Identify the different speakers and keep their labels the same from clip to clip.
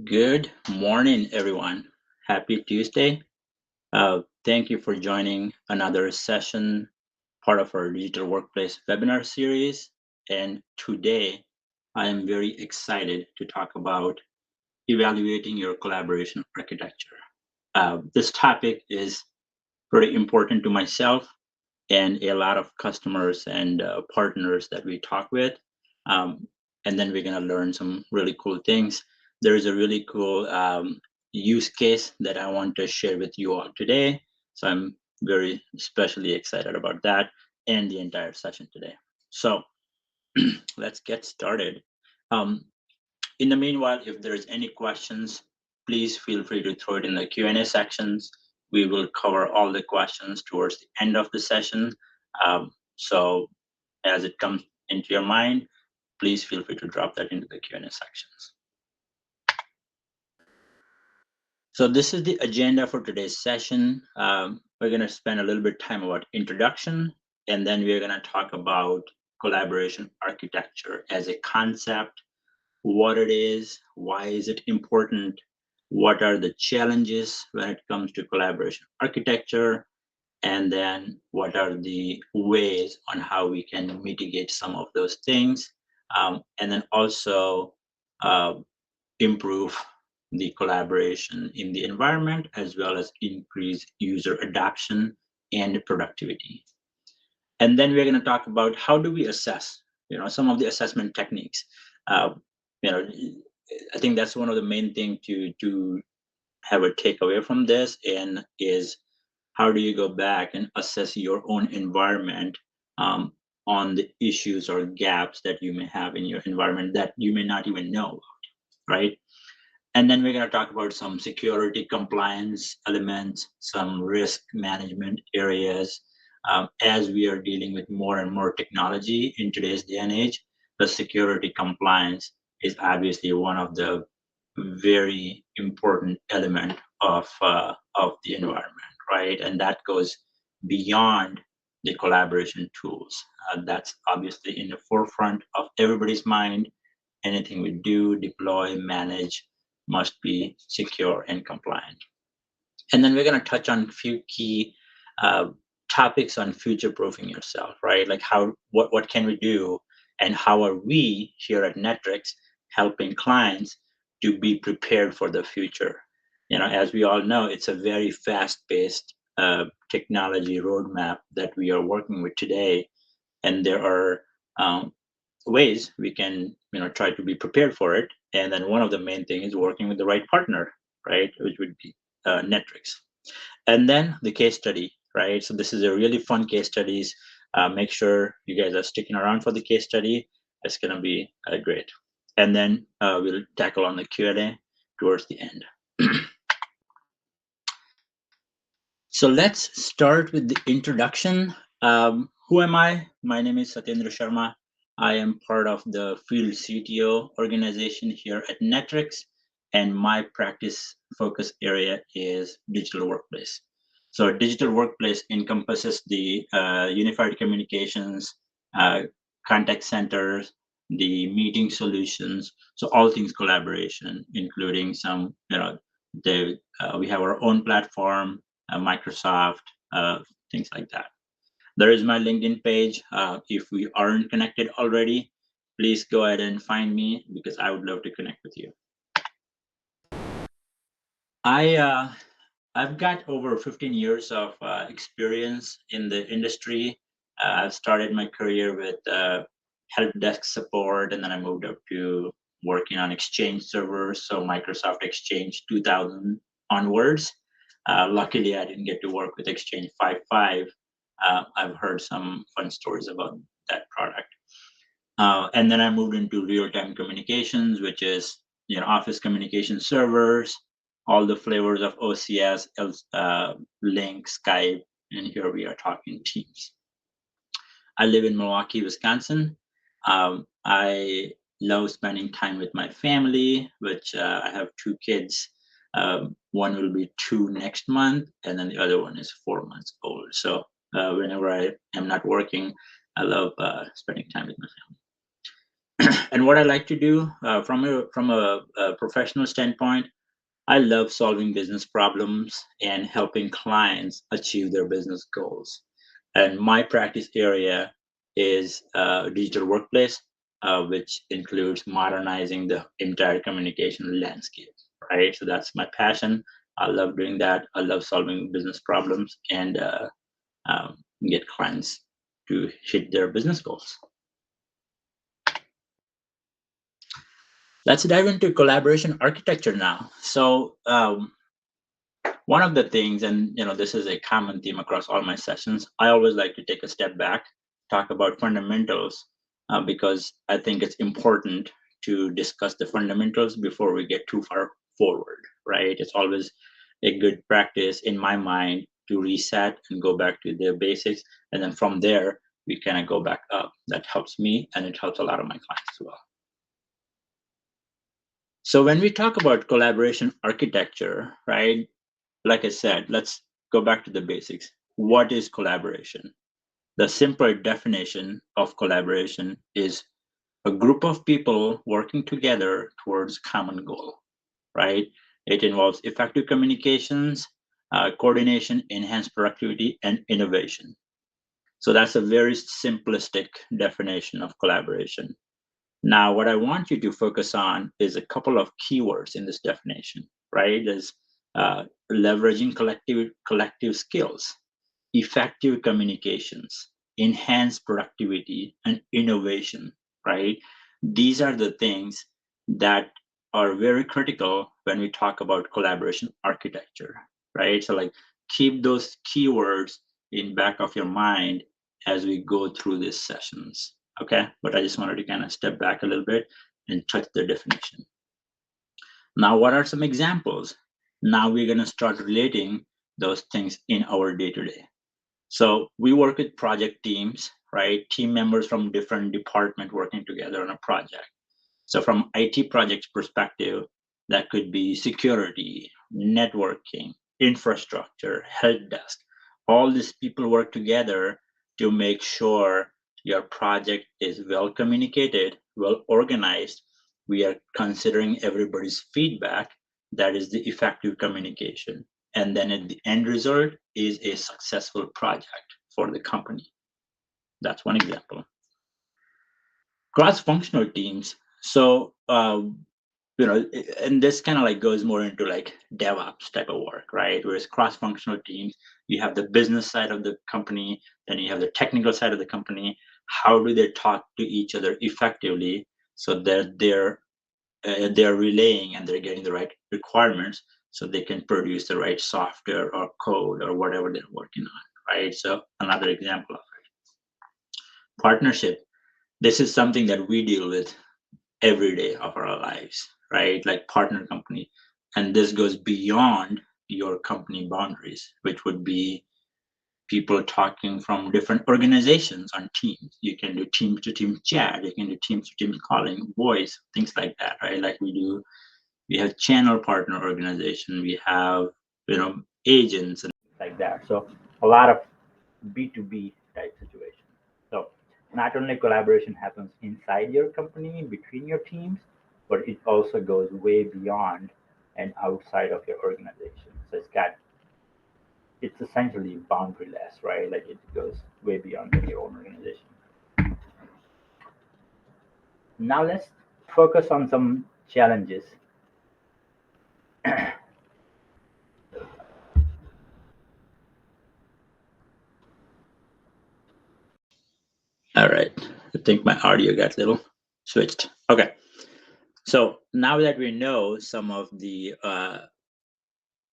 Speaker 1: Good morning, everyone. Happy Tuesday. Thank you for joining another session, part of our Digital Workplace webinar series. And today, I am very excited to talk about evaluating your collaboration architecture. This topic is very important to myself and a lot of customers and partners that we talk with. Um, and then we're going to learn some really cool things. There is a really cool use case that I want to share with you all today. So I'm very especially excited about that and the entire session today. So let's get started. Um, in the meanwhile, if there's any questions, please feel free to throw it in the Q&A sections. We will cover all the questions towards the end of the session. So as it comes into your mind, please feel free to drop that into the Q&A sections. So this is the agenda for today's session. We're going to spend a little bit of time about introduction, and then we're going to talk about collaboration architecture as a concept, what it is, why is it important, what are the challenges when it comes to collaboration architecture, and then what are the ways on how we can mitigate some of those things, and then also uh, improve the collaboration in the environment as well as increase user adoption and productivity. And then we're going to talk about how do we assess, some of the assessment techniques. Uh, you know, I think that's one of the main things to have a takeaway from this, and is how do you go back and assess your own environment um, on the issues or gaps that you may have in your environment that you may not even know about, right? And then we're going to talk about some security compliance elements, some risk management areas. As we are dealing with more and more technology in today's day and age, the security compliance is obviously one of the very important element of the environment, right? And that goes beyond the collaboration tools. That's obviously in the forefront of everybody's mind. Anything we do, deploy, manage must be secure and compliant. And then we're going to touch on a few key uh, topics on future proofing yourself, right? Like what can we do, and how are we here at Netrix helping clients to be prepared for the future? As we all know, it's a very fast-paced technology roadmap that we are working with today, and there are ways we can try to be prepared for it. And then one of the main things is working with the right partner, right, which would be Netrix. And then the case study, right? So this is a really fun case studies. Make sure you guys are sticking around for the case study. It's going to be great. And then we'll tackle on the Q&A towards the end. So let's start with the introduction. Who am I? My name is Satyendra Sharma. I am part of the field CTO organization here at Netrix, and my practice focus area is digital workplace. So digital workplace encompasses the unified communications, contact centers, the meeting solutions, so all things collaboration, including some, we have our own platform, Microsoft, things like that. There is my LinkedIn page. If we aren't connected already, please go ahead and find me, because I would love to connect with you. I've got over 15 years of experience in the industry. I've started my career with help desk support, and then I moved up to working on Exchange servers, so Microsoft Exchange 2000 onwards. Luckily, I didn't get to work with Exchange 5.5. I've heard some fun stories about that product. And then I moved into real-time communications, which is office communication servers, all the flavors of OCS, Link, Skype, and here we are talking Teams. I live in Milwaukee, Wisconsin. I love spending time with my family, which I have two kids. One will be 2 next month, and then the other one is 4 months old. So whenever I am not working, I love spending time with my family. And what I like to do from a professional standpoint, I love solving business problems and helping clients achieve their business goals. And my practice area is digital workplace, which includes modernizing the entire communication landscape. Right. So that's my passion. I love doing that. I love solving business problems and get clients to hit their business goals. Let's dive into collaboration architecture now. So one of the things, and this is a common theme across all my sessions, I always like to take a step back, talk about fundamentals, because I think it's important to discuss the fundamentals before we get too far forward, right? It's always a good practice in my mind to reset and go back to the basics. And then from there, we kind of go back up. That helps me and it helps a lot of my clients as well. So when we talk about collaboration architecture, right? Like I said, let's go back to the basics. What is collaboration? The simpler definition of collaboration is a group of people working together towards common goal, right? It involves effective communications, coordination, enhanced productivity, and innovation. So that's a very simplistic definition of collaboration. Now, what I want you to focus on is a couple of keywords in this definition, right? There's leveraging collective skills, effective communications, enhanced productivity, and innovation, right? These are the things that are very critical when we talk about collaboration architecture, right? So like keep those keywords in back of your mind as we go through these sessions. Okay, but I just wanted to kind of step back a little bit and touch the definition. Now, what are some examples? Now we're going to start relating those things in our day to day. So we work with project teams, right? Team members from different departments working together on a project. So from IT projects perspective, that could be security, networking, infrastructure, help desk. All these people work together to make sure your project is well communicated, well organized. We are considering everybody's feedback. That is the effective communication. And then at the end result is a successful project for the company. That's one example. Cross-functional teams. So and this kind of like goes more into like DevOps type of work, right? Whereas cross-functional teams, you have the business side of the company, then you have the technical side of the company. How do they talk to each other effectively so that they're relaying and they're getting the right requirements so they can produce the right software or code or whatever they're working on, right? So another example of it. Partnership. This is something that we deal with every day of our lives, right? Like partner company. And this goes beyond your company boundaries, which would be people talking from different organizations on teams. You can do team to team chat, you can do team to team calling, voice, things like that, right? Like we have channel partner organization, we have, agents and like that. So a lot of B2B type situation. So not only collaboration happens inside your company, between your teams, but it also goes way beyond and outside of your organization. So it's essentially boundaryless, right? Like it goes way beyond your own organization. Now let's focus on some challenges. All right. I think my audio got a little switched. Okay. So now that we know some of the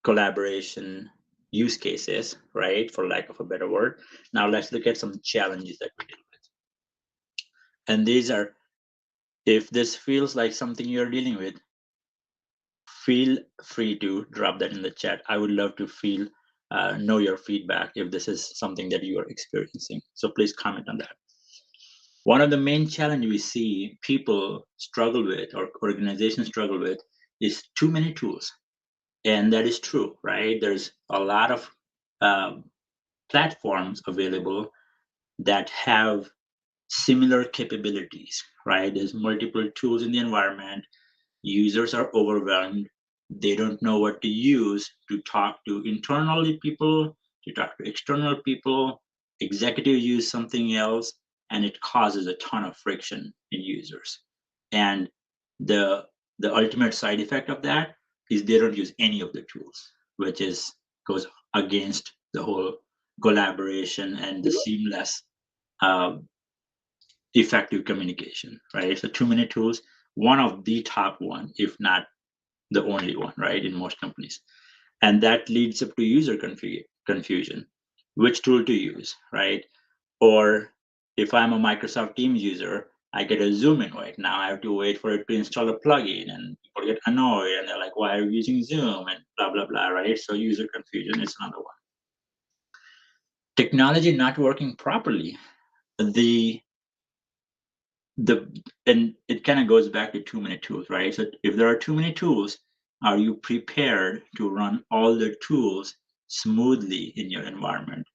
Speaker 1: collaboration use cases, right, for lack of a better word, now let's look at some challenges that we deal with. And these are, if this feels like something you're dealing with, feel free to drop that in the chat. I would love to know your feedback if this is something that you are experiencing. So please comment on that. One of the main challenges we see people struggle with or organizations struggle with is too many tools. And that is true, right? There's a lot of platforms available that have similar capabilities, right? There's multiple tools in the environment. Users are overwhelmed. They don't know what to use to talk to internally people, to talk to external people. Executives use something else, and it causes a ton of friction in users. And the the ultimate side effect of that is they don't use any of the tools, which is goes against the whole collaboration and the seamless uh, effective communication, right? So too many tools, one of the top one, if not the only one, right, in most companies. And that leads up to user confusion, which tool to use, right? Or if I'm a Microsoft Teams user, I get a Zoom invite. Now I have to wait for it to install a plugin, and people get annoyed and they're like, why are you using Zoom? And blah, blah, blah, right? So user confusion is another one. Technology not working properly. The the and it kind of goes back to too many tools, right? So if there are too many tools, are you prepared to run all the tools smoothly in your environment?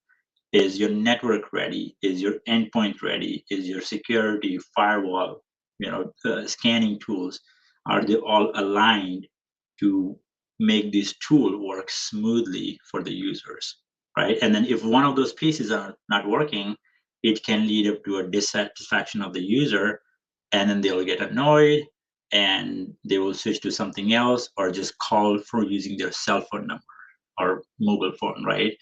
Speaker 1: Is your network ready? Is your endpoint ready? Is your security firewall, scanning tools, are they all aligned to make this tool work smoothly for the users, right? And then if one of those pieces are not working, it can lead up to a dissatisfaction of the user, and then they'll get annoyed and they will switch to something else or just call for using their cell phone number or mobile phone, right?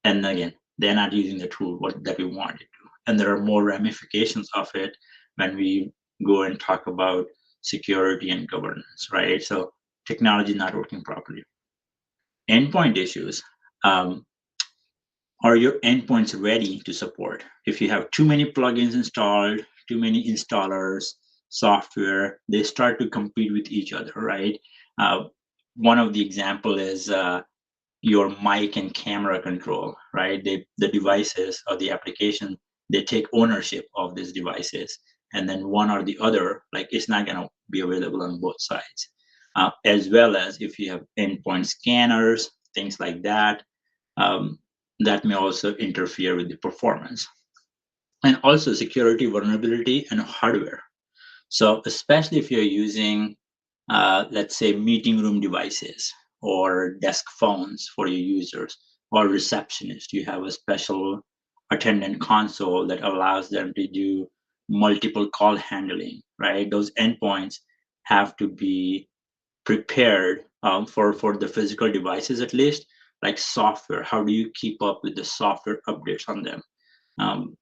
Speaker 1: And again, they're not using the tool that we wanted to. And there are more ramifications of it when we go and talk about security and governance, right? So technology not working properly. Endpoint issues. Um, are your endpoints ready to support? If you have too many plugins installed, too many installers, software, they start to compete with each other, right? One of the example is your mic and camera control, right? The devices or the application, they take ownership of these devices, and then one or the other, like it's not going to be available on both sides. As well as if you have endpoint scanners, things like that, um, that may also interfere with the performance. And also security vulnerability and hardware. So especially if you're using, let's say, meeting room devices or desk phones for your users, or receptionist, you have a special attendant console that allows them to do multiple call handling, right? Those endpoints have to be prepared for the physical devices, at least, like software. How do you keep up with the software updates on them? Um,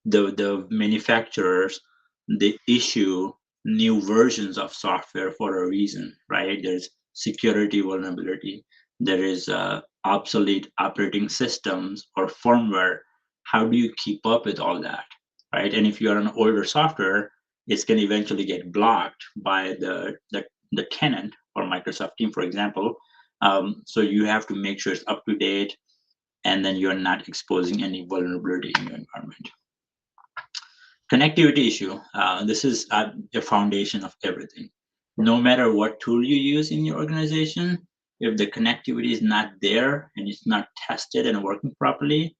Speaker 1: the manufacturers, they issue new versions of software for a reason, right? There's security vulnerability, there is obsolete operating systems or firmware. How do you keep up with all that, right? And if you're an older software, it's going to eventually get blocked by the tenant or Microsoft Team, for example. So you have to make sure it's up to date, and then you're not exposing any vulnerability in your environment. Connectivity issue. This is the foundation of everything. No matter what tool you use in your organization, if the connectivity is not there and it's not tested and working properly,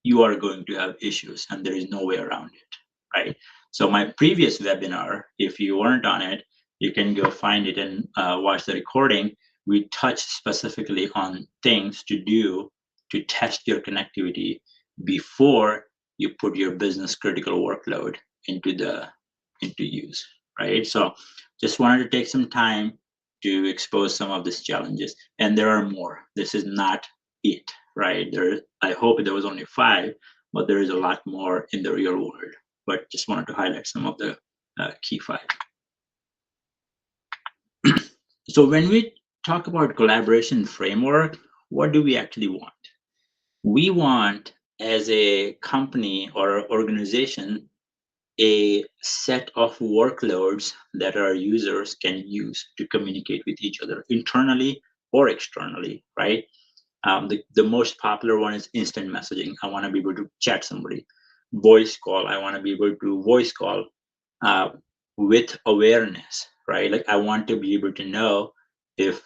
Speaker 1: you are going to have issues, and there is no way around it, right? So my previous webinar, if you weren't on it, you can go find it and watch the recording. We touched specifically on things to do to test your connectivity before you put your business critical workload into use, right? So just wanted to take some time to expose some of these challenges, and there are more. This is not it, right? There, I hope there was only 5, but there is a lot more in the real world. But just wanted to highlight some of the key 5. So when we talk about collaboration framework, what do we actually want? We want, as a company or organization, a set of workloads that our users can use to communicate with each other internally or externally, right? The most popular one is instant messaging. I want to be able to chat somebody. Voice call. I want to be able to voice call uh, with awareness, right? Like I want to be able to know if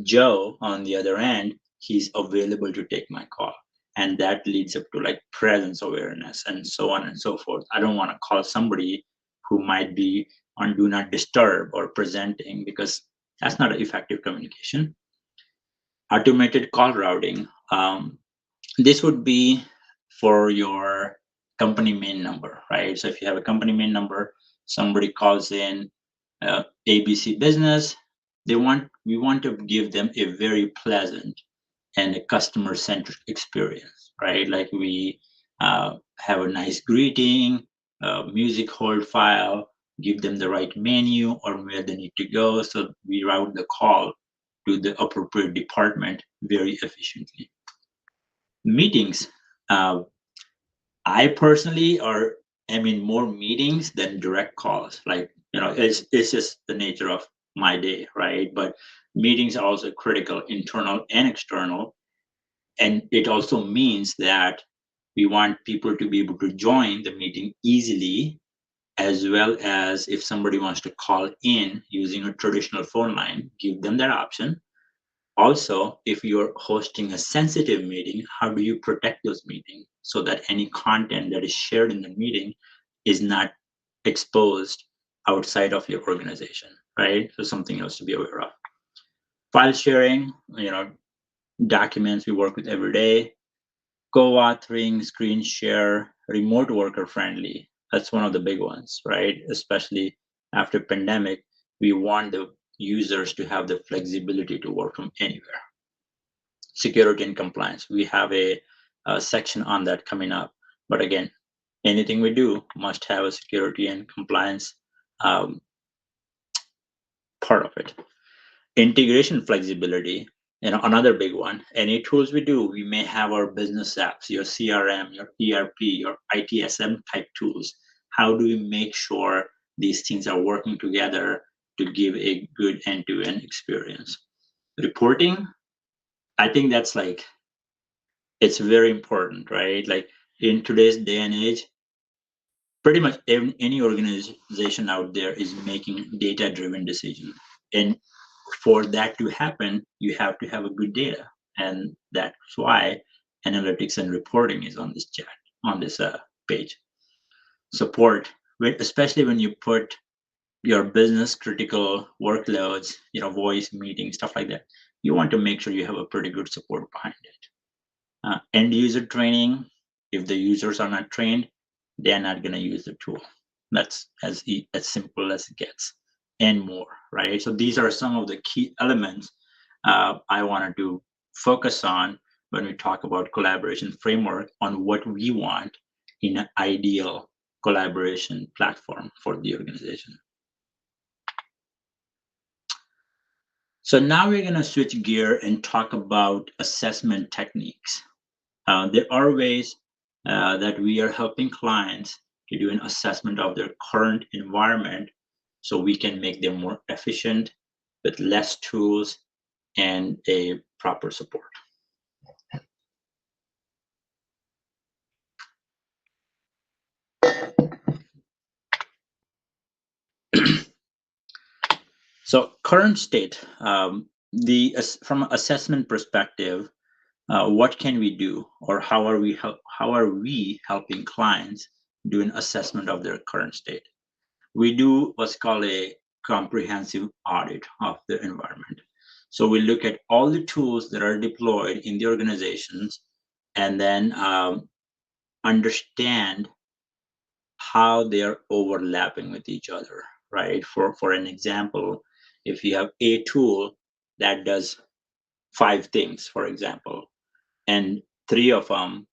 Speaker 1: Joe on the other end, he's available to take my call. and that leads up to like presence awareness and so on and so forth. I don't want to call somebody who might be on do not disturb or presenting, because that's not an effective communication. Automated call routing. This would be for your company main number, right? So if you have a company main number, somebody calls in ABC business, we want to give them a very pleasant and a customer centric experience, right? Like we have a nice greeting, music hold file, give them the right menu or where they need to go. So we route the call to the appropriate department very efficiently. Meetings. Uh, I personally am in more meetings than direct calls. Like, it's just the nature of my day, right? But meetings are also critical, internal and external. And it also means that we want people to be able to join the meeting easily, as well as if somebody wants to call in using a traditional phone line, give them that option. Also, if you're hosting a sensitive meeting, how do you protect those meetings so that any content that is shared in the meeting is not exposed outside of your organization, right? So something else to be aware of. File sharing, documents we work with every day, co-authoring, screen share, remote worker friendly. That's one of the big ones, right? Especially after pandemic, we want the users to have the flexibility to work from anywhere. Security and compliance. We have a section on that coming up. But again, anything we do must have a security and compliance um, part of it. Integration flexibility, another big one. Any tools we do, we may have our business apps, your CRM, your ERP, your ITSM type tools. How do we make sure these things are working together to give a good end-to-end experience? Reporting, I think that's like, it's very important, right? Like in today's day and age, pretty much any organization out there is making data driven decisions. And for that to happen, you have to have a good data. And that's why analytics and reporting is on this chat, on this page. Support, especially when you put your business critical workloads, voice meetings, stuff like that, you want to make sure you have a pretty good support behind it. End user training, if the users are not trained, they're not going to use the tool. That's as simple as it gets, and more, right? So these are some of the key elements I wanted to focus on when we talk about collaboration framework, on what we want in an ideal collaboration platform for the organization. So now we're going to switch gear and talk about assessment techniques. There are ways that we are helping clients to do an assessment of their current environment so we can make them more efficient with less tools and a proper support. So current state, from an assessment perspective, what can we do, or how are we helping clients do an assessment of their current state? We do what's called a comprehensive audit of the environment. So we look at all the tools that are deployed in the organizations, and then understand how they're overlapping with each other, right? For an example, if you have a tool that does 5 things, for example, and 3 of them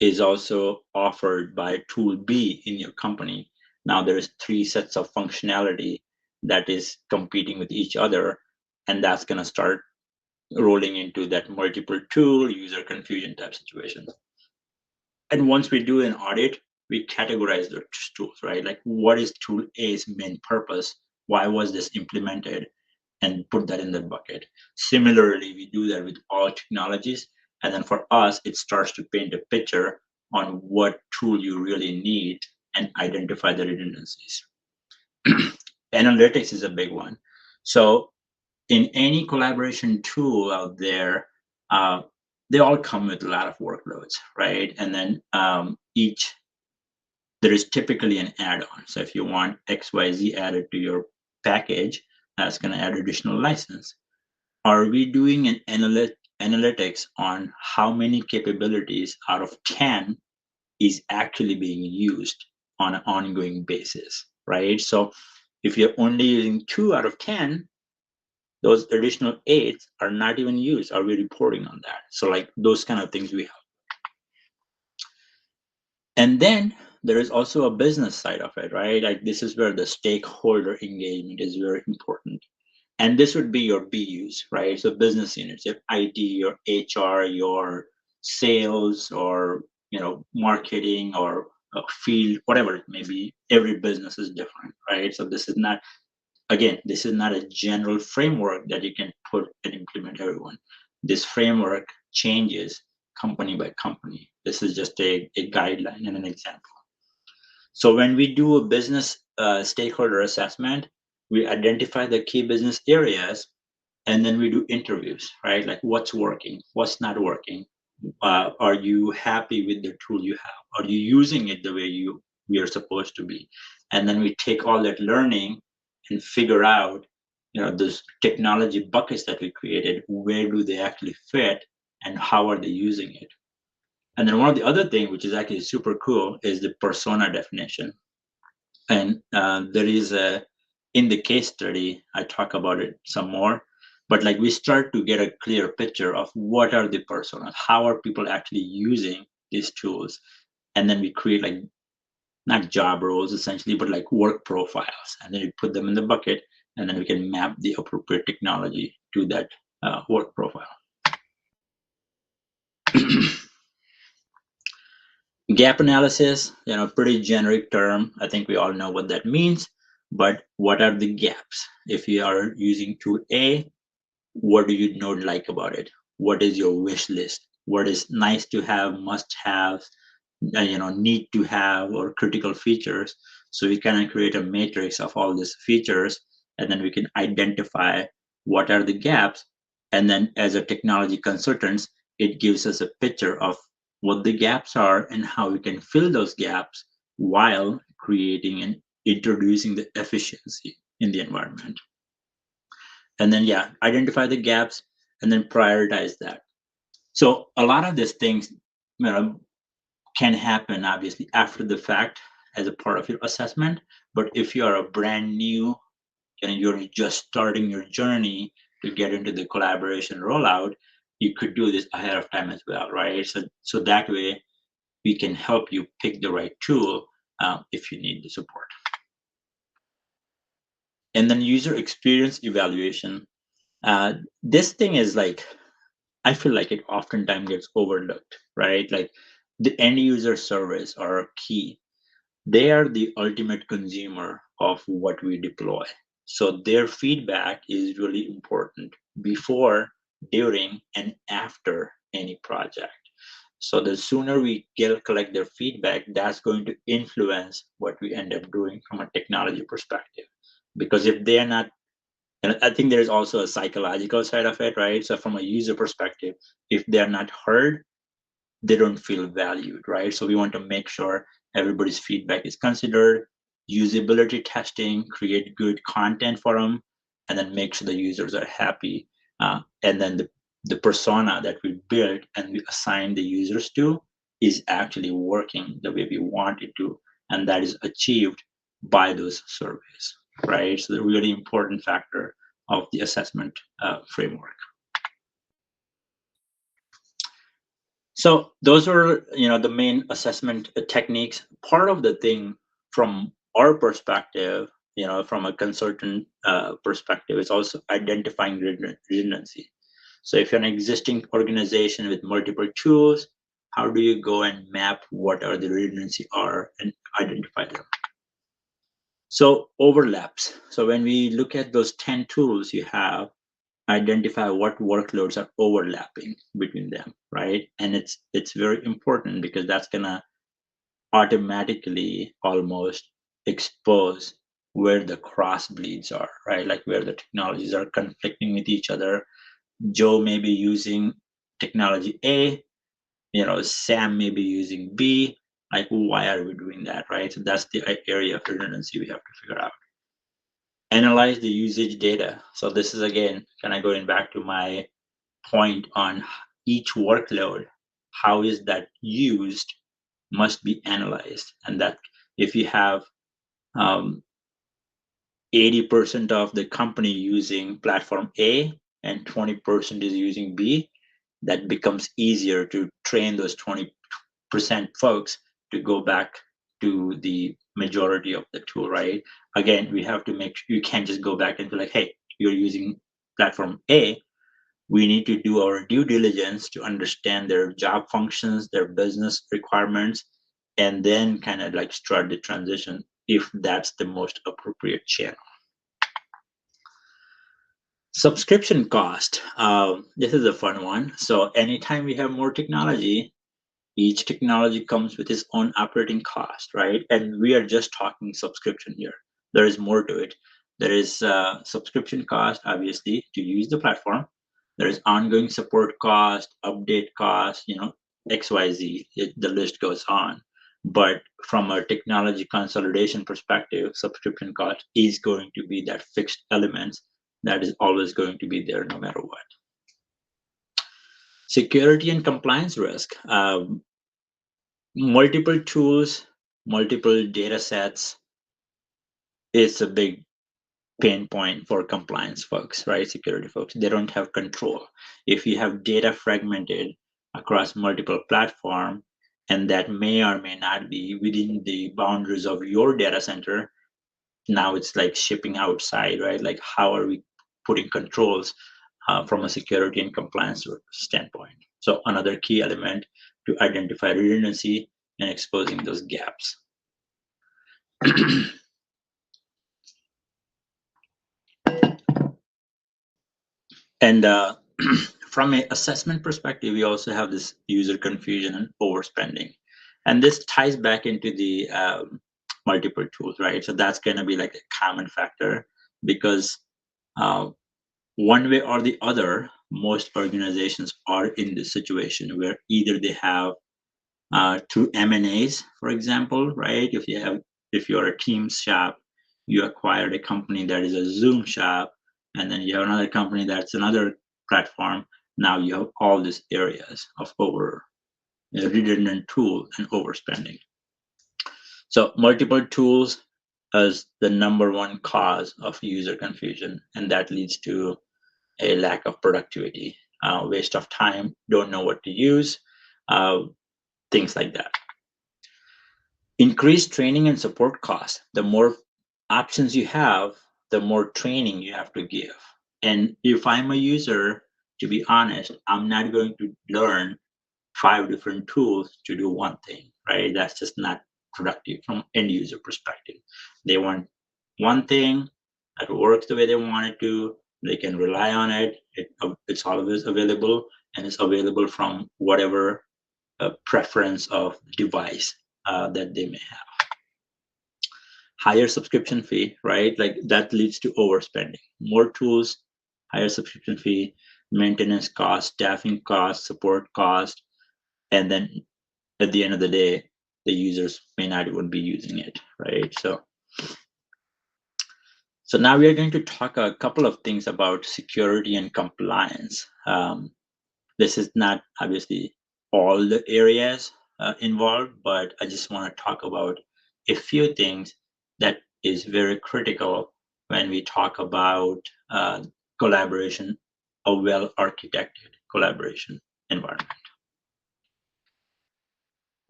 Speaker 1: is also offered by tool B in your company. Now there's 3 sets of functionality that is competing with each other, and that's going to start rolling into that multiple tool user confusion type situation. And once we do an audit, we categorize the tools, right? Like, what is tool A's main purpose? Why was this implemented? And put that in the bucket. Similarly, we do that with all technologies. And then for us, it starts to paint a picture on what tool you really need and identify the redundancies. Analytics is a big one. So in any collaboration tool out there, they all come with a lot of workloads, right? And then there is typically an add-on. So if you want XYZ added to your package, that's going to add additional license. Are we doing an analytics on how many capabilities out of 10 is actually being used on an ongoing basis, right? So if you're only using 2 out of 10, those additional 8 are not even used. Are we reporting on that? So like those kind of things we have. And then there is also a business side of it, right? Like this is where the stakeholder engagement is very important. And this would be your BUs, right? So business units, your IT, your HR, your sales, or marketing, or field, whatever it may be. Every business is different, right? So this is not, again, this is not a general framework that you can put and implement everyone. This framework changes company by company. This is just a guideline and an example. So when we do a business stakeholder assessment, we identify the key business areas, and then we do interviews, right? Like what's working, what's not working. Are you happy with the tool you have? Are you using it the way we are supposed to be? And then we take all that learning and figure out, those technology buckets that we created, where do they actually fit, and how are they using it? And then one of the other thing, which is actually super cool, is the persona definition. And there is in the case study, I talk about it some more, but like we start to get a clear picture of what are the personas, how are people actually using these tools, and then we create like not job roles essentially, but like work profiles, and then we put them in the bucket, and then we can map the appropriate technology to that work profile. Gap analysis, pretty generic term. I think we all know what that means, but what are the gaps? If you are using tool A, what do you not like about it? What is your wish list? What is nice to have, must have, need to have, or critical features? So we kind of create a matrix of all these features, and then we can identify what are the gaps. And then as a technology consultants, it gives us a picture of what the gaps are and how we can fill those gaps while creating and introducing the efficiency in the environment. And then identify the gaps and then prioritize that. So a lot of these things can happen obviously after the fact as a part of your assessment, but if you are a brand new and you're just starting your journey to get into the collaboration rollout, you could do this ahead of time as well, right? So that way we can help you pick the right tool if you need the support. And then user experience evaluation. This thing is like, I feel like it oftentimes gets overlooked, right? Like the end user surveys are key. They are the ultimate consumer of what we deploy. So their feedback is really important before, during, and after any project. So the sooner we collect their feedback, that's going to influence what we end up doing from a technology perspective. Because if they're not, and I think there's also a psychological side of it, right? So from a user perspective, if they're not heard, they don't feel valued, right? So we want to make sure everybody's feedback is considered, usability testing, create good content for them, and then make sure the users are happy. And then the persona that we build and we assign the users to is actually working the way we want it to. And that is achieved by those surveys, right? So the really important factor of the assessment framework. So those are, the main assessment techniques. Part of the thing from our perspective, from a consultant perspective, is also identifying redundancy. So if you're an existing organization with multiple tools, how do you go and map what are the redundancy are and identify them? So overlaps. So when we look at those 10 tools you have, identify what workloads are overlapping between them, right? And it's very important because that's gonna automatically almost expose where the cross bleeds are, right? Like where the technologies are conflicting with each other. Joe may be using technology A, Sam may be using B. Like, why are we doing that, right? So that's the area of redundancy we have to figure out. Analyze the usage data. So this is again kind of going back to my point on each workload. How is that used must be analyzed, and that if you have 80% of the company using platform A and 20% is using B, that becomes easier to train those 20% folks to go back to the majority of the tool, right? Again, we have to make sure you can't just go back and be like, hey, you're using platform A. We need to do our due diligence to understand their job functions, their business requirements, and then kind of like start the transition if that's the most appropriate channel. Subscription cost. This is a fun one. So anytime we have more technology, each technology comes with its own operating cost, right? And we are just talking subscription here. There is more to it. There is subscription cost, obviously, to use the platform. There is ongoing support cost, update cost, XYZ. The list goes on. But from a technology consolidation perspective, subscription cost is going to be that fixed element that is always going to be there no matter what. Security and compliance risk. Multiple tools, multiple data sets is a big pain point for compliance folks, right? Security folks. They don't have control. If you have data fragmented across multiple platforms, and that may or may not be within the boundaries of your data center, now it's like shipping outside, right? Like, how are we putting controls from a security and compliance standpoint? So another key element to identify redundancy and exposing those gaps. And from an assessment perspective, we also have this user confusion and overspending. And this ties back into the multiple tools, right? So that's going to be like a common factor because one way or the other, most organizations are in this situation where either they have through M&As, for example, right? If you're a Teams shop, you acquired a company that is a Zoom shop, and then you have another company that's another platform. Now you have all these areas of redundant tool and overspending. So multiple tools is the number one cause of user confusion, and that leads to a lack of productivity, waste of time, don't know what to use, things like that. Increased training and support costs. The more options you have, the more training you have to give. And if I'm a user, to be honest, I'm not going to learn 5 different tools to do one thing, right? That's just not productive from end user perspective. They want one thing that works the way they want it to. They can rely on it. It's always available, and it's available from whatever preference of device that they may have. Higher subscription fee, right? Like that leads to overspending. More tools, higher subscription fee, maintenance cost, staffing cost, support cost, and then at the end of the day, the users may not even be using it, right? So now we are going to talk a couple of things about security and compliance. This is not obviously all the areas involved, but I just want to talk about a few things that is very critical when we talk about collaboration, a well-architected collaboration environment.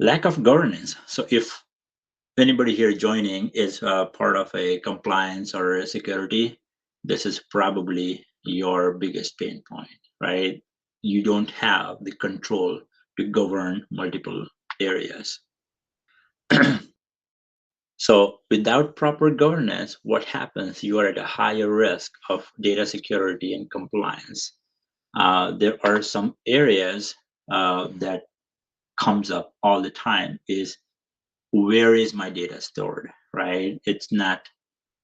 Speaker 1: Lack of governance. So if anybody here joining is part of a compliance or a security, this is probably your biggest pain point, right? You don't have the control to govern multiple areas. So without proper governance, what happens? You are at a higher risk of data security and compliance. There are some areas that comes up all the time is, where is my data stored, right? It's not,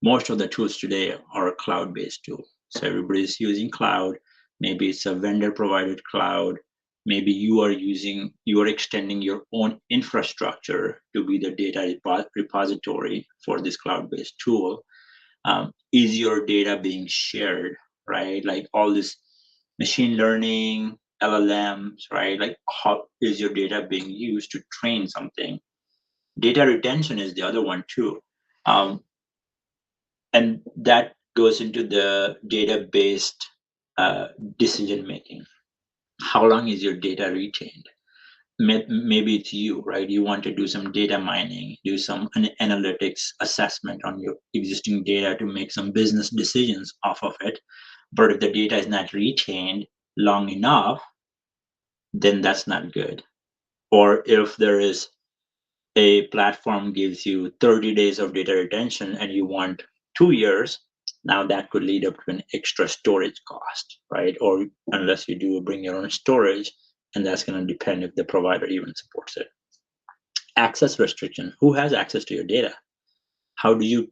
Speaker 1: most of the tools today are a cloud-based tool. So everybody's using cloud. Maybe it's a vendor provided cloud. maybe you are extending your own infrastructure to be the data repository for this cloud-based tool. Is your data being shared, right? Like all this machine learning, LLMs, right? Like how is your data being used to train something? Data retention is the other one too. And that goes into the data-based decision making. How long is your data retained? Maybe it's you, right? You want to do some data mining, do some analytics assessment on your existing data to make some business decisions off of it. But if the data is not retained long enough, then that's not good. Or if there is a platform gives you 30 days of data retention and you want 2 years, now that could lead up to an extra storage cost, right? Or unless you do bring your own storage, and that's going to depend if the provider even supports it. Access restriction: who has access to your data? How do you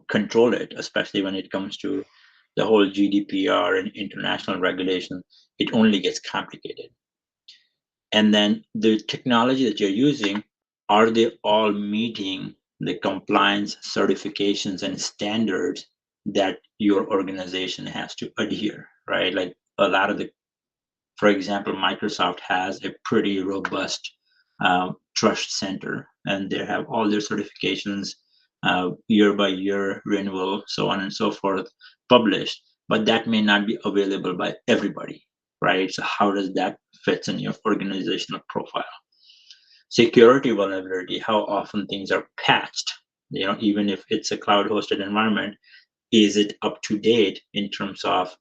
Speaker 1: control it, especially when it comes to the whole GDPR and international regulation? It only gets complicated. And then the technology that you're using, are they all meeting the compliance certifications and standards that your organization has to adhere, right? Like a lot of the, for example, Microsoft has a pretty robust trust center, and they have all their certifications, year by year renewal, so on and so forth, published. But that may not be available by everybody, right? So how does that fit in your organizational profile? Security vulnerability: how often things are patched? Even if it's a cloud-hosted environment, is it up to date in terms of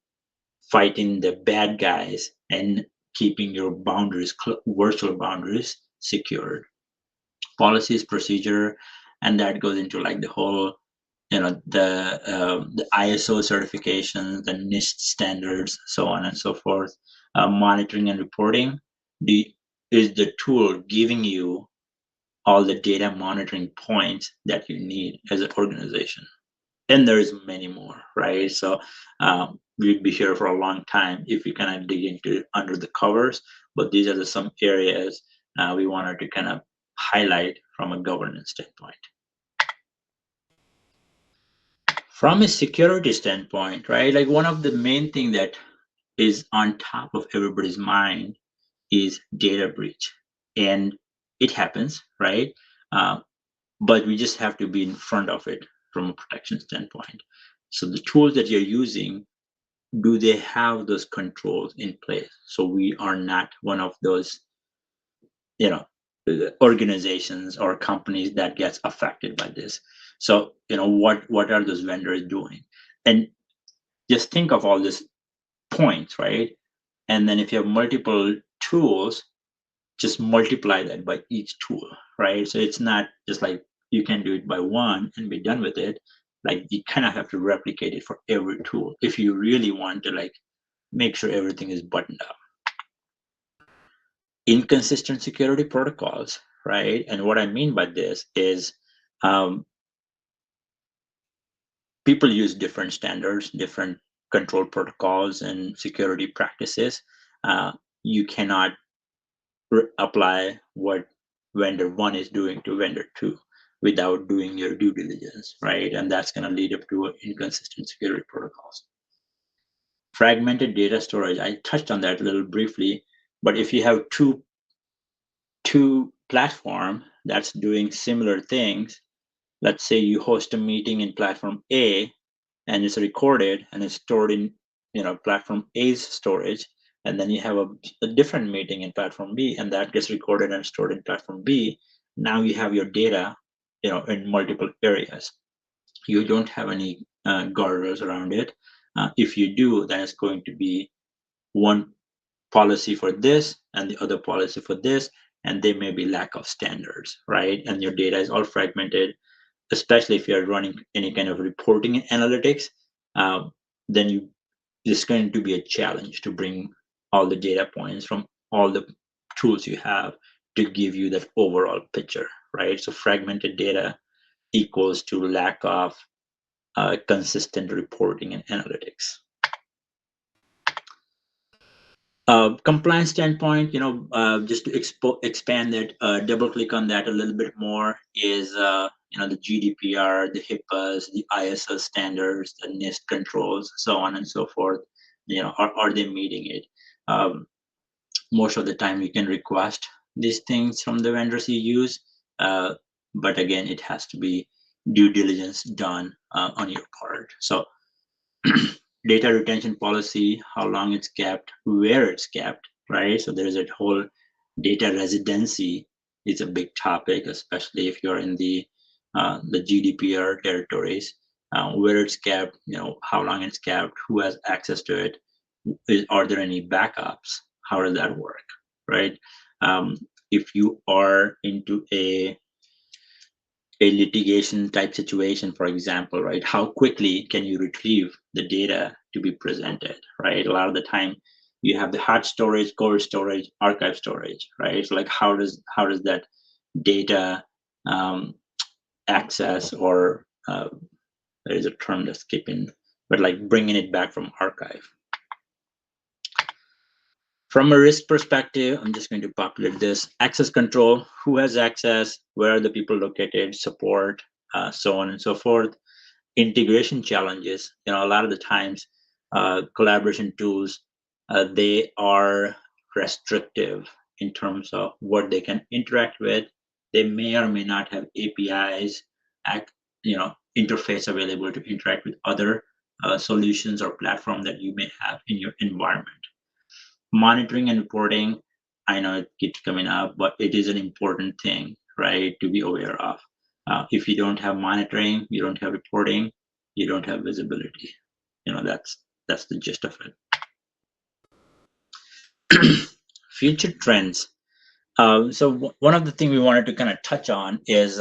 Speaker 1: fighting the bad guys and keeping your boundaries, virtual boundaries, secured? Policies, procedure, and that goes into like the whole, the ISO certifications, the NIST standards, so on and so forth. Monitoring and reporting: is the tool giving you all the data monitoring points that you need as an organization? And there's many more, right? So we'd be here for a long time if we kind of dig into under the covers, but these are some areas we wanted to kind of highlight from a governance standpoint. From a security standpoint, right? Like one of the main thing that is on top of everybody's mind is data breach, and it happens, right? But we just have to be in front of it from a protection standpoint. So the tools that you're using, do they have those controls in place? So we are not one of those, organizations or companies that gets affected by this. So, what are those vendors doing? And just think of all these points, right? And then if you have multiple tools, just multiply that by each tool, right? So it's not just like you can do it by one and be done with it. Like you kind of have to replicate it for every tool if you really want to like make sure everything is buttoned up. Inconsistent security protocols, right? And what I mean by this is people use different standards, different control protocols and security practices. You cannot apply what vendor one is doing to vendor two without doing your due diligence, right? And that's going to lead up to inconsistent security protocols. Fragmented data storage, I touched on that a little briefly, but if you have two platform that's doing similar things, let's say you host a meeting in platform A and it's recorded and it's stored in platform A's storage, and then you have a different meeting in platform B and that gets recorded and stored in platform B. Now you have your data in multiple areas. You don't have any guardrails around it. If you do, then it's going to be one policy for this and the other policy for this, and there may be lack of standards, right? And your data is all fragmented, especially if you're running any kind of reporting and analytics. Then it's going to be a challenge to bring all the data points from all the tools you have to give you that overall picture, right? So fragmented data equals to lack of consistent reporting and analytics. Compliance standpoint, just to expand that, double click on that a little bit more is, the GDPR, the HIPAAs, the ISO standards, the NIST controls, so on and so forth. Are they meeting it? Most of the time, you can request these things from the vendors you use, but again, it has to be due diligence done on your part. So data retention policy, how long it's kept, where it's kept, right? So there's a whole data residency is a big topic, especially if you're in the GDPR territories, where it's kept, how long it's kept, who has access to it, are there any backups? How does that work, right? If you are into a litigation type situation, for example, right? How quickly can you retrieve the data to be presented, right? A lot of the time, you have the hot storage, cold storage, archive storage, right? So like, how does that data access, or there is a term that's skipping, but like bringing it back from archive. From a risk perspective, I'm just going to populate this. Access control, who has access, where are the people located, support, so on and so forth. Integration challenges, a lot of the times, collaboration tools, they are restrictive in terms of what they can interact with. They may or may not have APIs, interface available to interact with other solutions or platform that you may have in your environment. Monitoring and reporting, I know it keeps coming up, but it is an important thing, right, to be aware of. If you don't have monitoring, you don't have reporting, you don't have visibility. That's the gist of it. Future trends. So one of the things we wanted to kind of touch on is,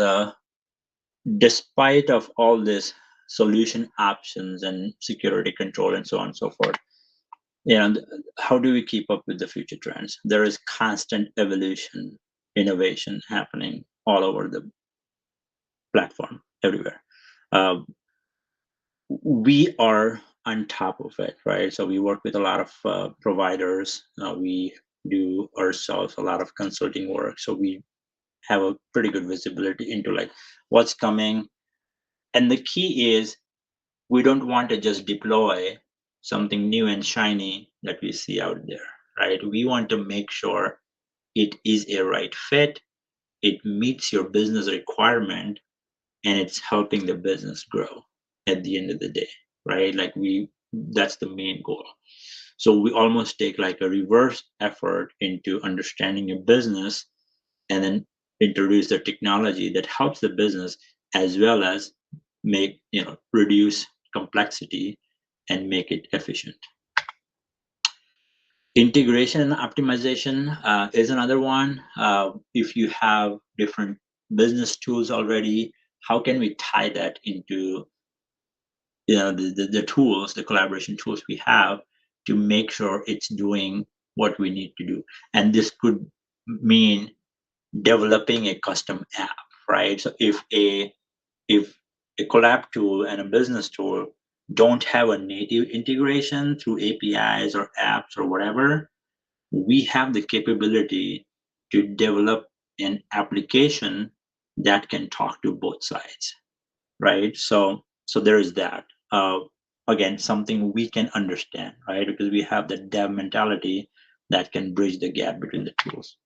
Speaker 1: despite of all this solution options and security control and so on and so forth, and how do we keep up with the future trends? There is constant evolution, innovation happening all over the platform, everywhere. We are on top of it, right? So we work with a lot of providers. We do ourselves a lot of consulting work. So we have a pretty good visibility into like what's coming. And the key is, we don't want to just deploy something new and shiny that we see out there, right? We want to make sure it is a right fit, it meets your business requirement, and it's helping the business grow at the end of the day, right? Like that's the main goal. So we almost take like a reverse effort into understanding your business, and then introduce the technology that helps the business, as well as reduce complexity and make it efficient. Integration and optimization is another one. If you have different business tools already, how can we tie that into the tools, the collaboration tools we have, to make sure it's doing what we need to do? And this could mean developing a custom app, right? So if a collab tool and a business tool don't have a native integration through APIs or apps or whatever, we have the capability to develop an application that can talk to both sides, right? So there is that. Again, something we can understand, right? Because we have the dev mentality that can bridge the gap between the tools.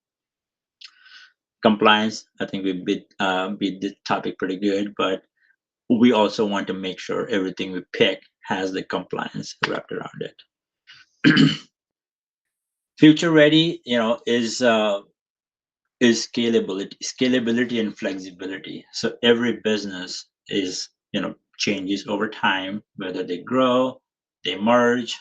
Speaker 1: Compliance, I think we beat this topic pretty good, but we also want to make sure everything we pick has the compliance wrapped around it. Future ready, is scalability and flexibility. So every business is, changes over time, whether they grow, they merge,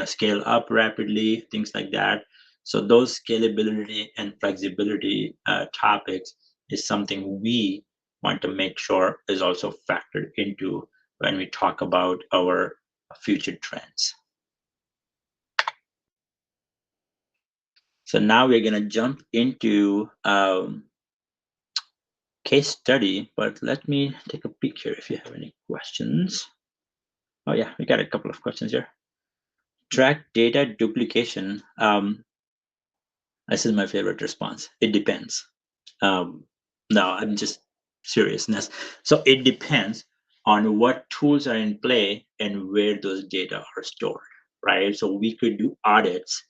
Speaker 1: scale up rapidly, things like that. So those scalability and flexibility topics is something we want to make sure is also factored into when we talk about our future trends. So now we're going to jump into case study, but let me take a peek here if you have any questions. Oh yeah, we got a couple of questions here. Track data duplication. This is my favorite response. It depends. No, I'm just seriousness. So it depends on what tools are in play and where those data are stored, right? So we could do audits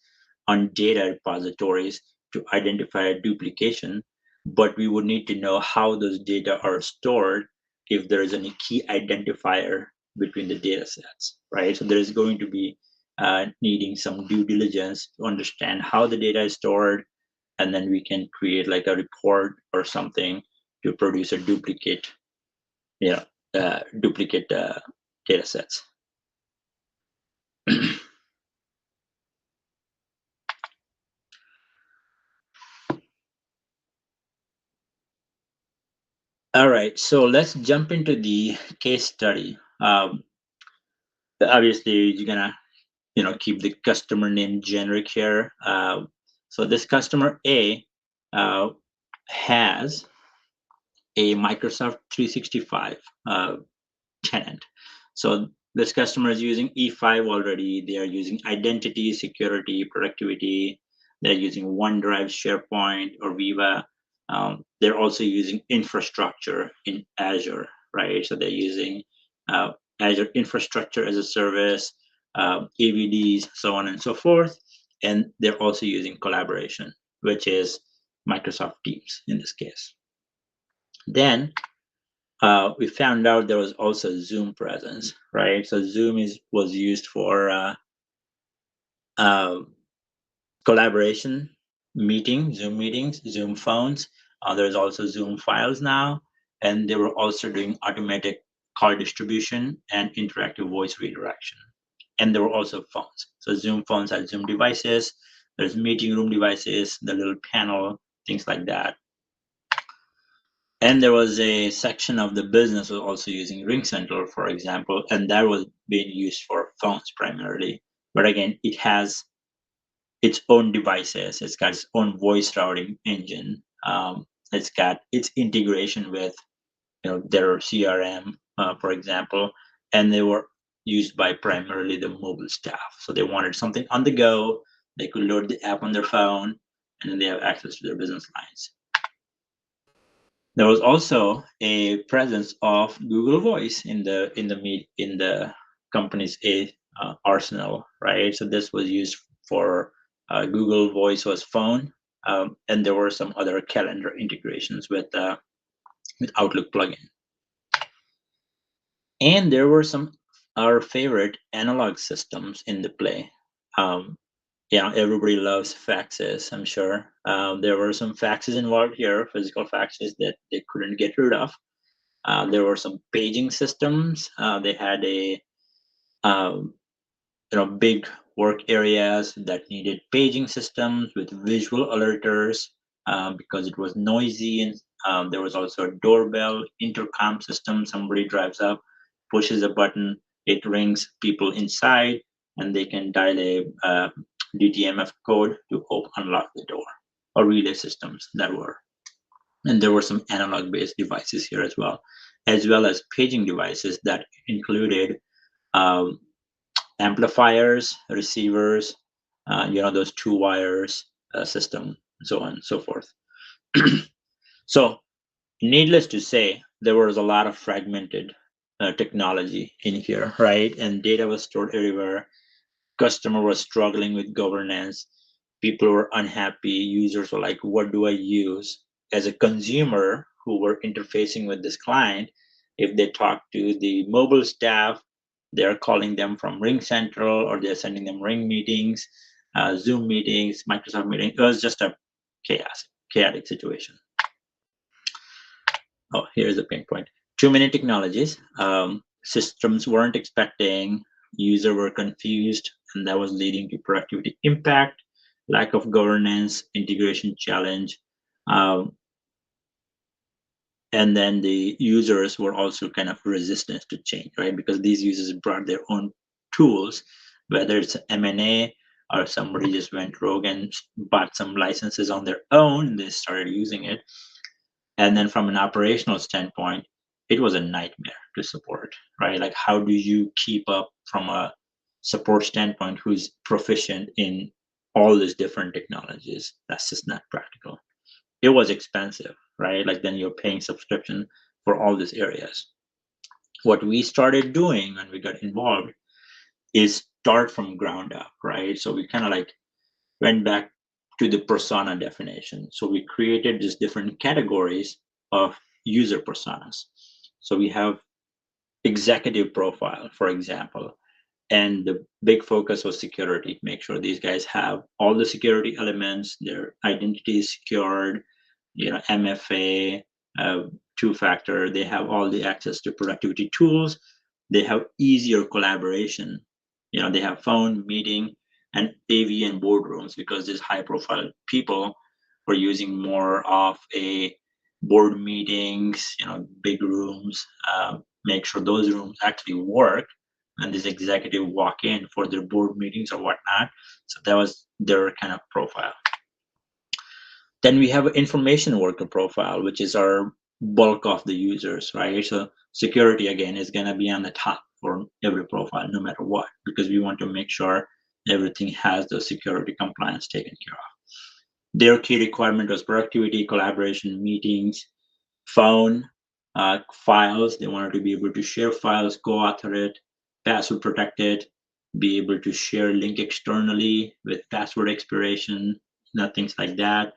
Speaker 1: on data repositories to identify a duplication, but we would need to know how those data are stored if there is any key identifier between the data sets, right? So there's going to be needing some due diligence to understand how the data is stored, and then we can create like a report or something to produce a duplicate, yeah, duplicate data sets. All right, so let's jump into the case study. Obviously, you're gonna keep the customer name generic here. So this customer A uh, has a Microsoft 365 tenant. So this customer is using E5 already. They are using identity, security, productivity. They're using OneDrive, SharePoint, or Viva. They're also using infrastructure in Azure, right? So they're using Azure Infrastructure as a Service, AVDs, so on and so forth. And they're also using collaboration, which is Microsoft Teams in this case. Then we found out there was also Zoom presence, right? So Zoom was used for uh, collaboration Zoom meetings, Zoom phones. There's also Zoom files now, and they were also doing automatic call distribution and interactive voice redirection. And there were also phones. So Zoom phones had Zoom devices. There's meeting room devices, the little panel, things like that. And there was a section of the business was also using RingCentral, for example, and that was being used for phones primarily. But again, it has its own devices. It's got its own voice routing engine. It's got its integration with their CRM, for example, and they were used by primarily the mobile staff. So they wanted something on the go. They could load the app on their phone, and then they have access to their business lines. There was also a presence of Google Voice in the company's arsenal, right? So this was used for Google Voice was phone, and there were some other calendar integrations with Outlook plugin, and there were some our favorite analog systems in the play. Um, everybody loves faxes, I'm sure. There were some faxes involved here, physical faxes that they couldn't get rid of. There were some paging systems. They had a um, big work areas that needed paging systems with visual alerters because it was noisy, and there was also a doorbell intercom system. Somebody drives up, pushes a button, it rings people inside, and they can dial a DTMF code to unlock the door, or relay systems that were. And there were some analog based devices here as well as paging devices that included um, amplifiers, receivers, those two wires system, and so on and so forth. So, needless to say, there was a lot of fragmented technology in here, right? And data was stored everywhere. Customer was struggling with governance. People were unhappy. Users were like, what do I use? As a consumer who were interfacing with this client, if they talk to the mobile staff, they're calling them from Ring Central, or they're sending them Ring meetings, Zoom meetings, Microsoft meetings. It was just a chaotic situation. Oh, here's the pain point. Too many technologies. Systems weren't expecting, users were confused, and that was leading to productivity impact, lack of governance, integration challenge. Um, and then the users were also kind of resistant to change, right? Because these users brought their own tools, whether it's M&A or somebody just went rogue and bought some licenses on their own and they started using it. And then from an operational standpoint, it was a nightmare to support, right? Like, how do you keep up from a support standpoint who's proficient in all these different technologies. That's just not practical. It was expensive, right? Like then you're paying subscription for all these areas. What we started doing when we got involved is start from ground up, right? So we kind of like went back to the persona definition. So we created these different categories of user personas. So we have executive profile, for example, and the big focus was security. Make sure these guys have all the security elements, their identity is secured, MFA, two-factor. They have all the access to productivity tools. They have easier collaboration. They have phone, meeting, and AV and boardrooms, because these high-profile people were using more of a board meetings, big rooms. Make sure those rooms actually work and this executive walk in for their board meetings or whatnot. So that was their kind of profile. Then we have an information worker profile, which is our bulk of the users, right? So security, again, is going to be on the top for every profile, no matter what, because we want to make sure everything has the security compliance taken care of. Their key requirement was productivity, collaboration, meetings, phone, files. They wanted to be able to share files, co-author it, password protected, be able to share link externally with password expiration, things like that.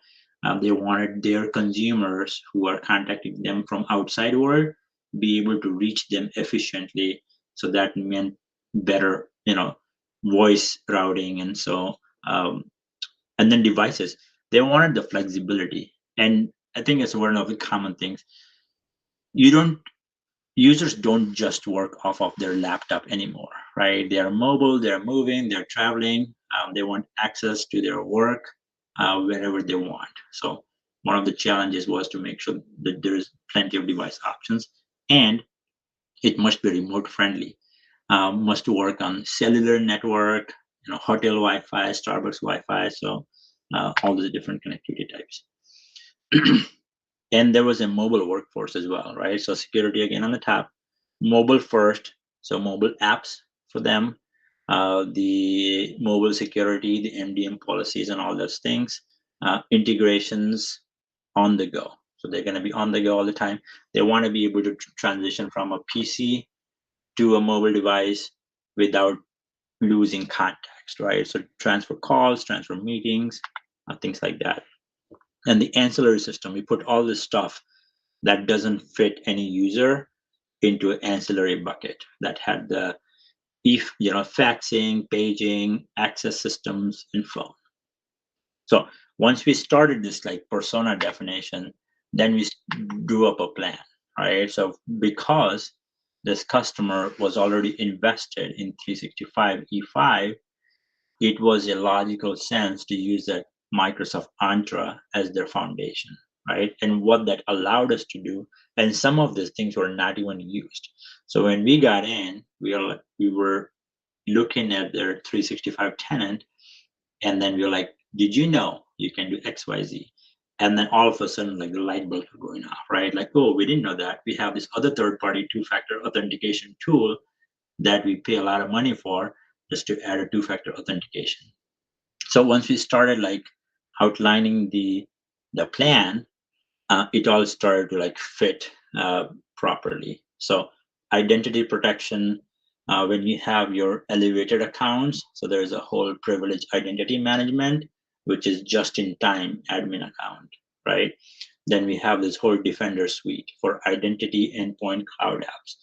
Speaker 1: They wanted their consumers who are contacting them from outside world be able to reach them efficiently. So that meant better, voice routing, and so and then devices. They wanted the flexibility, and I think it's one of the common things. Users don't just work off of their laptop anymore, right? They are mobile, they're moving, they're traveling. They want access to their work wherever they want. So one of the challenges was to make sure that there's plenty of device options, and it must be remote friendly. Must work on cellular network, hotel Wi-Fi, Starbucks Wi-Fi. So all the different connectivity types. And there was a mobile workforce as well, right? So security again on the top, mobile first, so mobile apps for them, the mobile security, the MDM policies, and all those things, integrations on the go. So they're going to be on the go all the time. They want to be able to transition from a PC to a mobile device without losing context, right? So transfer calls, transfer meetings, things like that. And the ancillary system, we put all this stuff that doesn't fit any user into an ancillary bucket that had the faxing, paging, access systems, and phone. So once we started this like persona definition, then we drew up a plan, right? So because this customer was already invested in 365 E5, it was a logical sense to use that Microsoft Entra as their foundation, right? And what that allowed us to do, and some of these things were not even used. So when we got in, we were looking at their 365 tenant, and then we were like, did you know you can do XYZ? And then all of a sudden, like the light bulbs are going off, right? Like, oh, we didn't know that. We have this other third-party two-factor authentication tool that we pay a lot of money for just to add a two-factor authentication. So once we started like outlining the plan, it all started to like fit properly. So identity protection, when you have your elevated accounts, so there's a whole privilege identity management, which is just-in-time admin account, right? Then we have this whole Defender suite for identity endpoint cloud apps.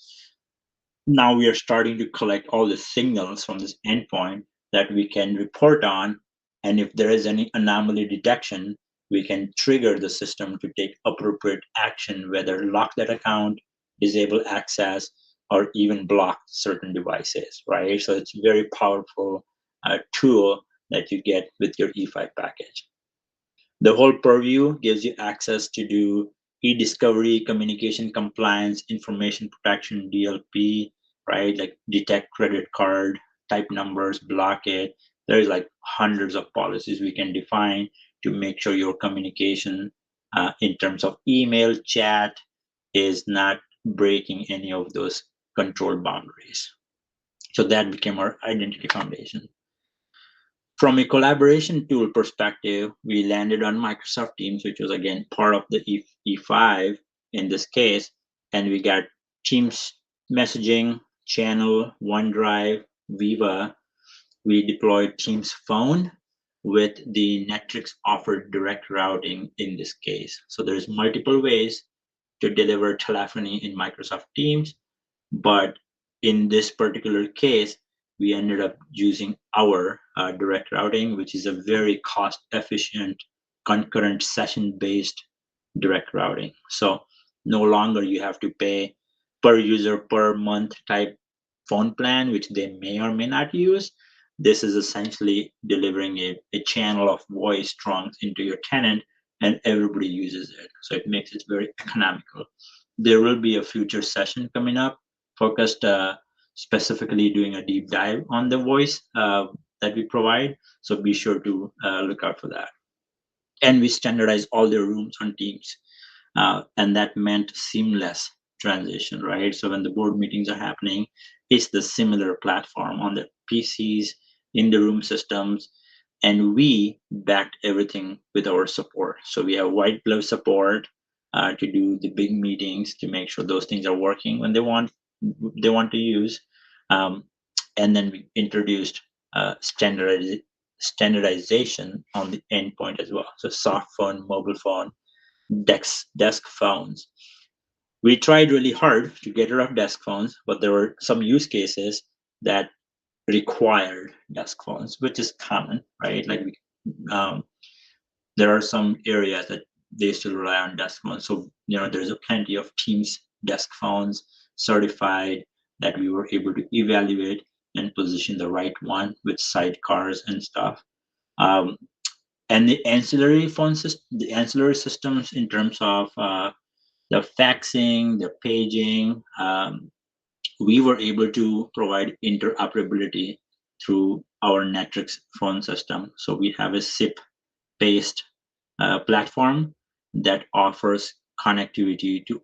Speaker 1: Now we are starting to collect all the signals from this endpoint that we can report on. And if there is any anomaly detection, we can trigger the system to take appropriate action, whether lock that account, disable access, or even block certain devices, right? So it's a very powerful tool that you get with your E5 package. The whole purview gives you access to do e-discovery, communication compliance, information protection, DLP, right? Like detect credit card, type numbers, block it. There's like hundreds of policies we can define to make sure your communication in terms of email, chat is not breaking any of those control boundaries. So that became our identity foundation. From a collaboration tool perspective, we landed on Microsoft Teams, which was again part of the E5 in this case, and we got Teams messaging, channel, OneDrive, Viva. We deployed Teams Phone with the Netrix offered direct routing in this case. So there's multiple ways to deliver telephony in Microsoft Teams, but in this particular case, we ended up using our direct routing, which is a very cost efficient concurrent session based direct routing. So no longer you have to pay per user per month type phone plan, which they may or may not use. This is essentially delivering a channel of voice trunks into your tenant, and everybody uses it. So it makes it very economical. There will be a future session coming up focused specifically doing a deep dive on the voice that we provide. So be sure to look out for that. And we standardize all the rooms on Teams. And that meant seamless transition, right? So when the board meetings are happening, it's the similar platform on the PCs, in the room systems, and we backed everything with our support. So we have white glove support to do the big meetings to make sure those things are working when they want to use. And then we introduced standardization on the endpoint as well. So soft phone, mobile phone, desk phones. We tried really hard to get rid of desk phones, but there were some use cases that required desk phones, which is common, right? Like um, there are some areas that they still rely on desk phones. So there's a plenty of Teams desk phones certified that we were able to evaluate and position the right one with sidecars and stuff. Um, and the ancillary the ancillary systems in terms of the faxing, the paging, we were able to provide interoperability through our Netrix phone system. So we have a SIP-based platform that offers connectivity to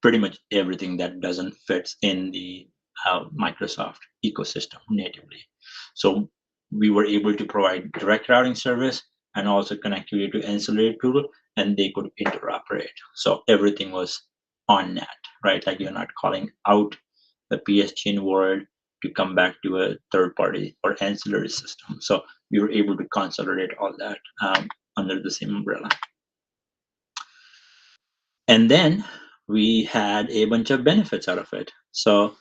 Speaker 1: pretty much everything that doesn't fit in the Microsoft ecosystem natively. So we were able to provide direct routing service and also connectivity to ancillary tool, and they could interoperate. So everything was on net, right? Like you're not calling out the PSTN world to come back to a third party or ancillary system. So we were able to consolidate all that under the same umbrella. And then we had a bunch of benefits out of it. So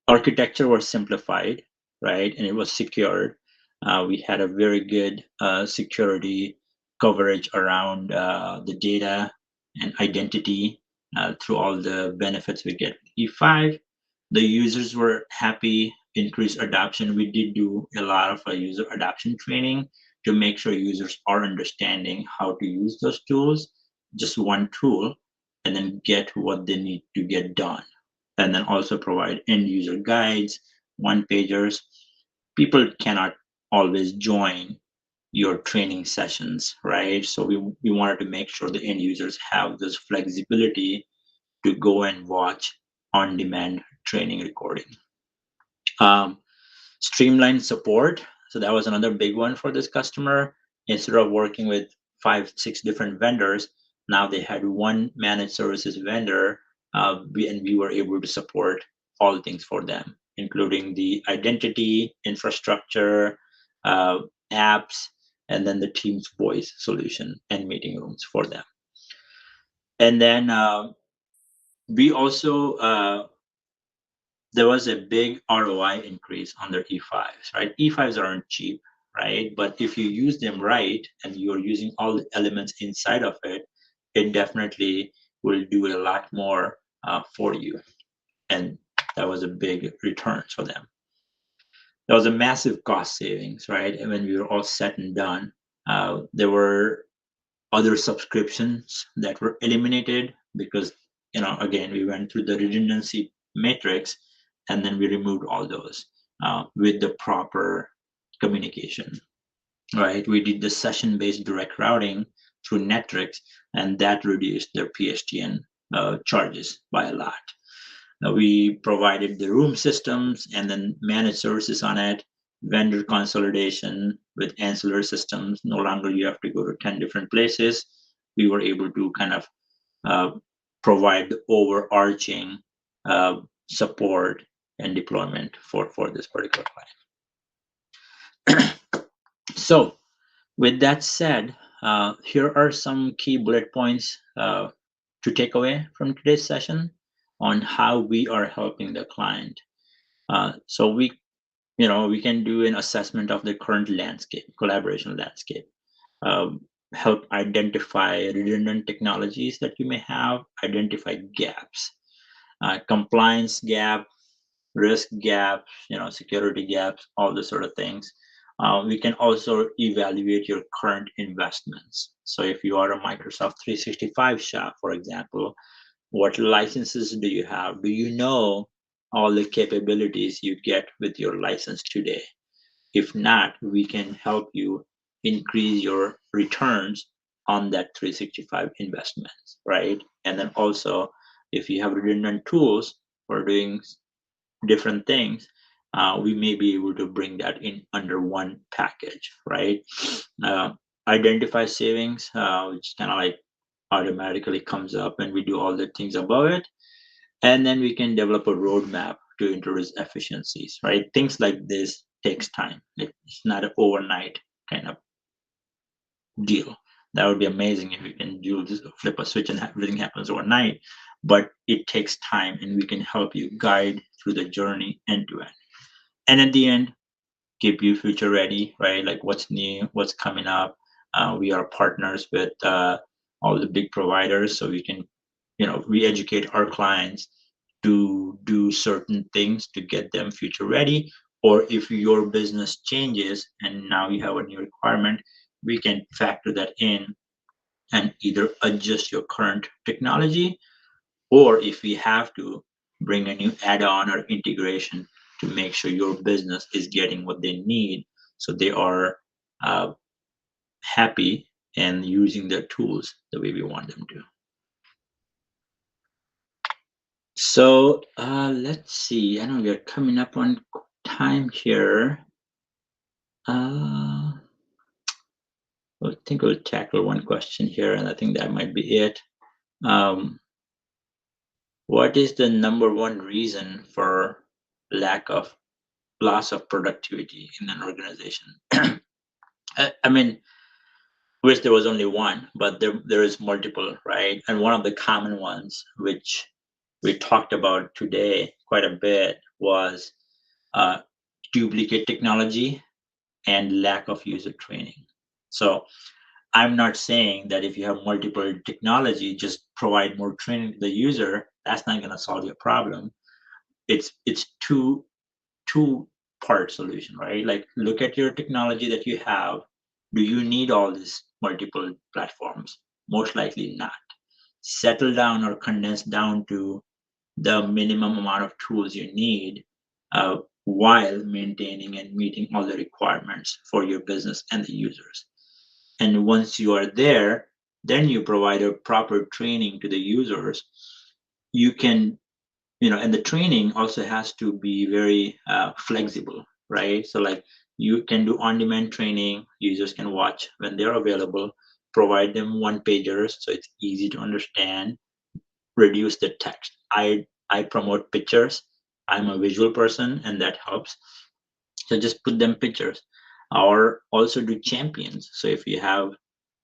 Speaker 1: architecture was simplified, right? And it was secured. We had a very good security coverage around the data and identity through all the benefits we get. E5, the users were happy, increased adoption. We did do a lot of user adoption training to make sure users are understanding how to use those tools, just one tool, and then get what they need to get done. And then also provide end user guides, one pagers. People cannot always join your training sessions, right? So we wanted to make sure the end users have this flexibility to go and watch on demand training recording. Streamlined support. So that was another big one for this customer. Instead of working with 5-6 different vendors, now they had one managed services vendor, and we were able to support all things for them, including the identity, infrastructure, apps, and then the Teams voice solution and meeting rooms for them. And then we also there was a big ROI increase on their E5s, right? E5s aren't cheap, right? But if you use them right and you're using all the elements inside of it, it definitely will do a lot more for you. And that was a big return for them. That was a massive cost savings, right? And when we were all said and done, there were other subscriptions that were eliminated because, again, we went through the redundancy matrix and then we removed all those with the proper communication, right? We did the session-based direct routing through Netrix, and that reduced their PSTN charges by a lot. We provided the room systems and then managed services on it, vendor consolidation with ancillary systems. No longer you have to go to 10 different places. We were able to kind of uh, provide the overarching support and deployment for this particular client. So with that said, here are some key bullet points to take away from today's session on how we are helping the client. So we can do an assessment of the current landscape, collaboration landscape, um, help identify redundant technologies that you may have, identify gaps, compliance gap, risk gaps, security gaps, all those sort of things. We can also evaluate your current investments. So if you are a Microsoft 365 shop, for example, what licenses do you have? Do you know all the capabilities you get with your license today? If not, we can help you increase your returns on that 365 investments, right? And then also, if you have redundant tools for doing different things, we may be able to bring that in under one package, right? Uh, Identify savings, which kind of like automatically comes up and we do all the things above it. And then we can develop a roadmap to introduce efficiencies, right? Things like this takes time. It's not an overnight kind of deal. That would be amazing if you can do this, flip a switch and everything happens overnight. But it takes time, and we can help you guide through the journey end to end. And at the end, keep you future ready, right? Like what's new, what's coming up. We are partners with all the big providers, so we can, re-educate our clients to do certain things to get them future ready. Or if your business changes and now you have a new requirement, we can factor that in and either adjust your current technology, or if we have to, bring a new add-on or integration to make sure your business is getting what they need so they are uh, happy and using their tools the way we want them to. So let's see. I know we are coming up on time here. I think we'll tackle one question here, and I think that might be it. Um, what is the number one reason for lack of loss of productivity in an organization? I mean, wish there was only one, but there is multiple, right? And one of the common ones, which we talked about today quite a bit, was uh, duplicate technology and lack of user training. So I'm not saying that if you have multiple technology, just provide more training to the user. That's not going to solve your problem. It's two part solution, right? Like look at your technology that you have. Do you need all these multiple platforms? Most likely not. Settle down or condense down to the minimum amount of tools you need while maintaining and meeting all the requirements for your business and the users. And once you are there, then you provide a proper training to the users. You can, and the training also has to be very flexible, right? So like you can do on-demand training, users can watch when they're available, provide them one pagers so it's easy to understand, reduce the text. I promote pictures. I'm a visual person and that helps. So just put them pictures, or also do champions. So if you have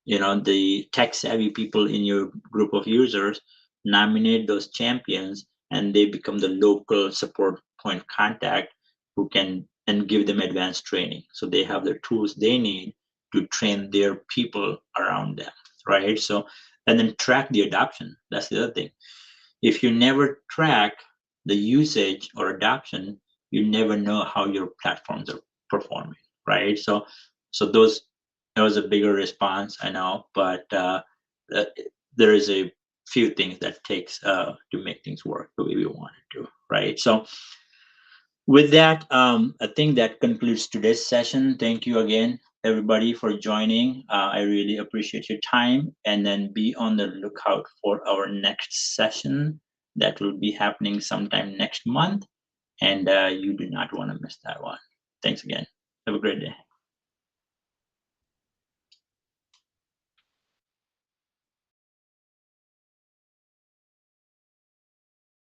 Speaker 1: the tech savvy people in your group of users, nominate those champions and they become the local support point contact who can and give them advanced training so they have the tools they need to train their people around them, right? So and then track the adoption. That's the other thing. If you never track the usage or adoption, you never know how your platforms are performing, right? So that was a bigger response, I know, but uh, there is a few things that takes to make things work the way we want it to, right? So with that, I think that concludes today's session. Thank you again, everybody, for joining. I really appreciate your time, and then be on the lookout for our next session that will be happening sometime next month, and you do not want to miss that one. Thanks again. Have a great day.